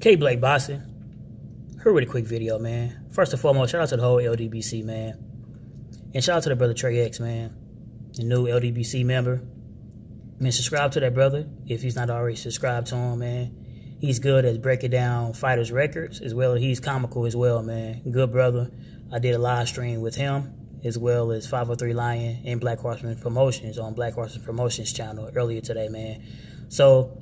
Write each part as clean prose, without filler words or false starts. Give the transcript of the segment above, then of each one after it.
K Blake Boxing. Here with a quick video, man. First and foremost, shout out to the whole LDBC, man. And shout out to the brother Trey X, man. The new LDBC member. Man, subscribe to that brother if he's not already subscribed to him, man. He's good at breaking down fighters' records, as well as he's comical as well, man. Good brother. I did a live stream with him, as well as 503 Lion and Black Horseman Promotions on Black Horseman Promotions channel earlier today, man. So,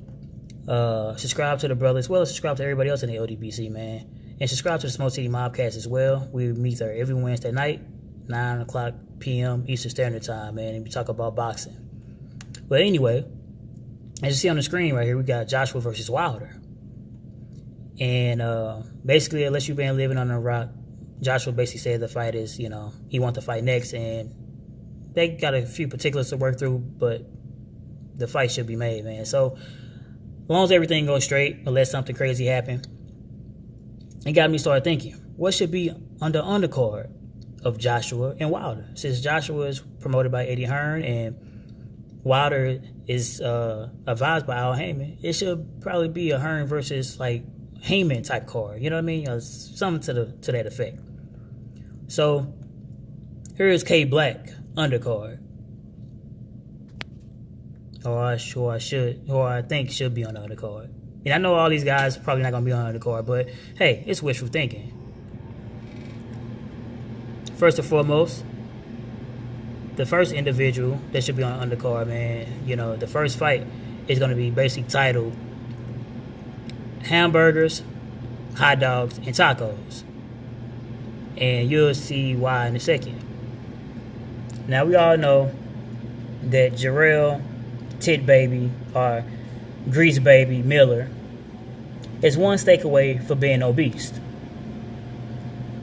subscribe to the brother, as well as subscribe to everybody else in the LDBC, man. And subscribe to the Smoke City Mobcast as well. We meet there every Wednesday night, 9 o'clock p.m. Eastern Standard Time, man, and we talk about boxing. But anyway, as you see on the screen right here, we got Joshua versus Wilder. And basically, unless you've been living on a rock, Joshua basically said the fight is, he wants to fight next, and they got a few particulars to work through, but the fight should be made, man. So, as long as everything goes straight, unless something crazy happen, it got me started thinking, what should be on the undercard of Joshua and Wilder? Since Joshua is promoted by Eddie Hearn and Wilder is advised by Al Heyman, it should probably be a Hearn versus like Heyman type card. You know what I mean? Something to that effect. So here is K Black undercard, or I think should be on the undercard. And I know all these guys probably not gonna be on the undercard, but hey, it's wishful thinking. First and foremost, the first individual that should be on the undercard, man, the first fight is going to be basically titled Hamburgers, Hot Dogs, and Tacos. And you'll see why in a second. Now, we all know that Jarrell Tit Baby, or Grease Baby Miller, is one steak away from being obese.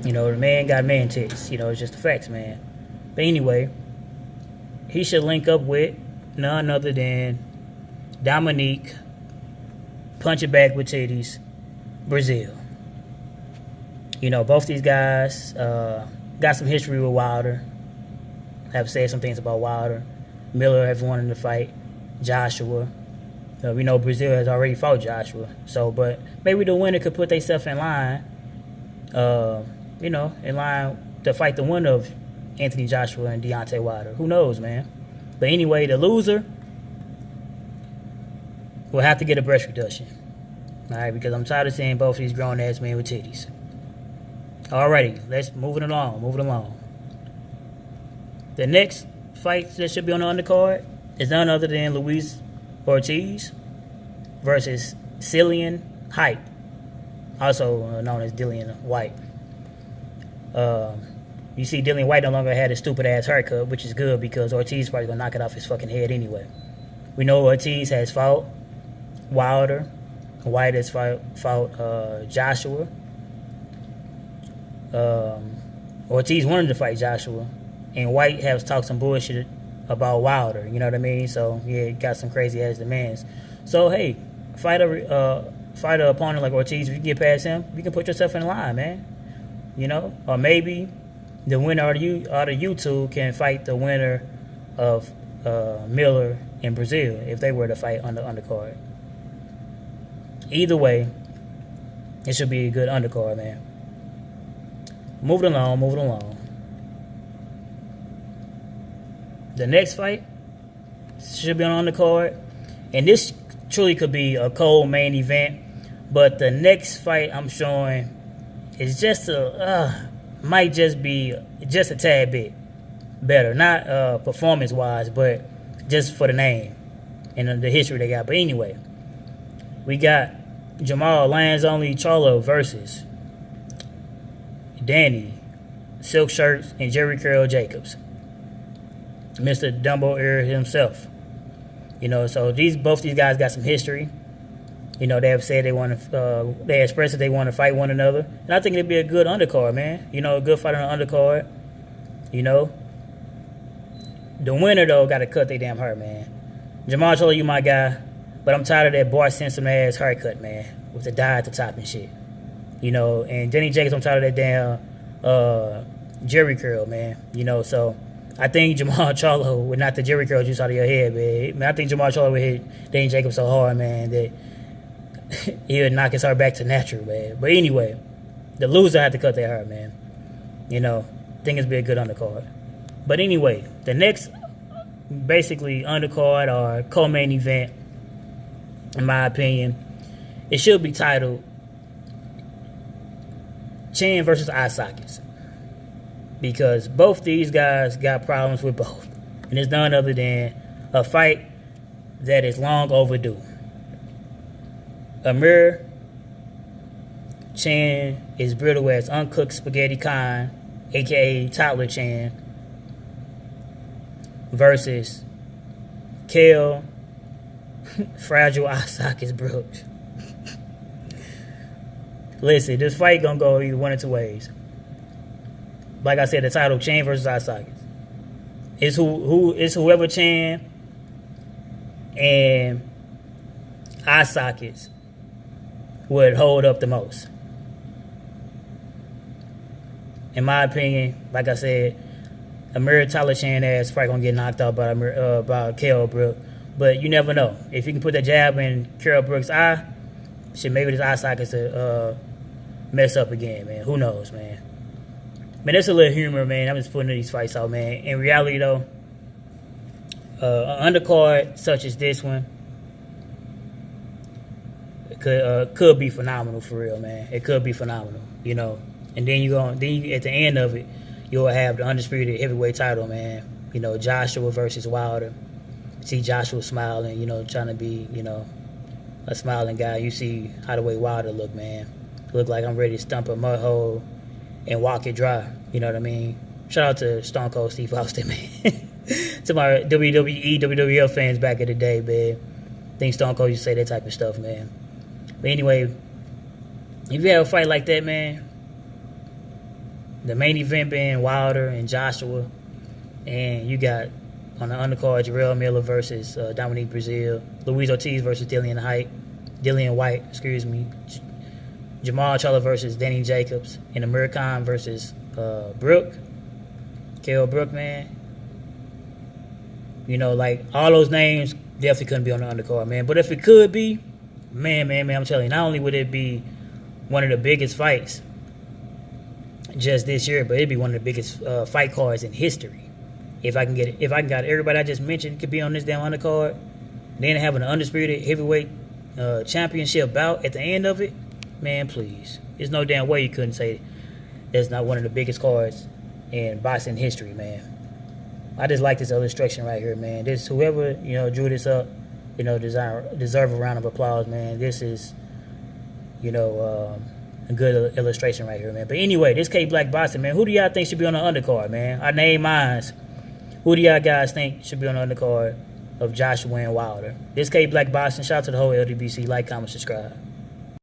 The man got man tits. It's just the facts, man. But anyway, he should link up with none other than Dominique, Punch It Back with Titties, Brazil. Both these guys got some history with Wilder. Have said some things about Wilder. Miller has wanted to fight Joshua. We know Brazil has already fought Joshua. But maybe the winner could put themselves in line, in line to fight the winner of Anthony Joshua and Deontay Wilder. Who knows, man? But anyway, the loser will have to get a breast reduction. All right, because I'm tired of seeing both of these grown-ass men with titties. Alrighty, let's move it along. The next fight that should be on the undercard is none other than Luis Ortiz versus Cillian Hype, also known as Dillian White. You see, Dillian White no longer had a stupid-ass haircut, which is good because Ortiz probably going to knock it off his fucking head anyway. We know Ortiz has fought Wilder. White has fought Joshua. Ortiz wanted to fight Joshua, and White has talked some bullshit about Wilder, you know what I mean? So, yeah, got some crazy-ass demands. So, hey, fight a opponent like Ortiz. If you get past him, you can put yourself in line, man. Or maybe the winner out of you two can fight the winner of Miller in Brazil if they were to fight on the undercard. Either way, it should be a good undercard, man. Moving along. The next fight should be on the undercard, and this truly could be a cold main event, but the next fight I'm showing is might just be just a tad bit better. Not performance-wise, but just for the name and the history they got. But anyway, we got Jamal Lands Only Charlo versus Danny Silk Shirts and Jerry Curl Jacobs. Mr. Dumbo Ear himself. So both these guys got some history. They have said they expressed that they want to fight one another. And I think it'd be a good undercard, man. A good fight on the undercard. The winner, though, got to cut their damn hair, man. Jamal Charlo, you my guy. But I'm tired of that Bart Simpson-ass haircut, man. With the dye at the top and shit. And Danny Jacobs, I'm tired of that damn Jerry Curl, man. So I think Jamal Charlo would knock the Jerry Curl juice out of your head, man. I think Jamal Charlo would hit Danny Jacobs so hard, man, that he'll knock his hair back to natural, man. But anyway, the loser had to cut their hair, man. You know, I think it's be a good undercard. But anyway, the next basically undercard or co-main event, in my opinion, it should be titled Chan versus eye sockets, because both these guys got problems with both, and it's none other than a fight that is long overdue. Amir Chan is brittle as uncooked spaghetti Khan, aka Toddler Chan, versus Kale Fragile Eye Sockets Brooks. Listen, this fight gonna go either one of two ways. Like I said, the title Chan versus eye sockets. It's whoever Chan and eye sockets would hold up the most. In my opinion, like I said, Amir Tyler Chan ass probably gonna get knocked out by Kell Brook. But you never know. If you can put that jab in Kell Brook's eye, shit, maybe this eye sockets mess up again, man. Who knows, man. Man, that's a little humor, man. I'm just putting these fights out, man. In reality, though, an undercard such as this one could be phenomenal for real, man. It could be phenomenal, you know. And then at the end of it, you'll have the undisputed heavyweight title, man. You know, Joshua versus Wilder. See Joshua smiling, you know, trying to be, you know, a smiling guy. You see how the way Wilder look, man. Look like I'm ready to stump a mud hole and walk it dry. You know what I mean? Shout out to Stone Cold Steve Austin, man. To my WWE, WWF fans back in the day, man. I think Stone Cold used to say that type of stuff, man. But anyway, if you have a fight like that, man, the main event being Wilder and Joshua, and you got on the undercard Jarrell Miller versus Dominique Brazil, Luis Ortiz versus Dillian White, Jamal Charlo versus Danny Jacobs, and Amir Khan versus Kell Brook, man. You know, like, all those names definitely couldn't be on the undercard, man. But if it could be, man, I'm telling you, not only would it be one of the biggest fights just this year, but it'd be one of the biggest fight cards in history. If I can get everybody I just mentioned could be on this damn undercard, then having an undisputed heavyweight championship bout at the end of it, man, please. There's no damn way you couldn't say that's not one of the biggest cards in boxing history, man. I just like this illustration right here, man. This, whoever, you know, drew this up, you know, deserve a round of applause, man. This is, you know, a good illustration right here, man. But anyway, this K Black Boxing, man. Who do y'all think should be on the undercard, man? I name mine. Who do y'all guys think should be on the undercard of Joshua and Wilder? This K Black Boxing. Shout out to the whole LDBC. Like, comment, subscribe.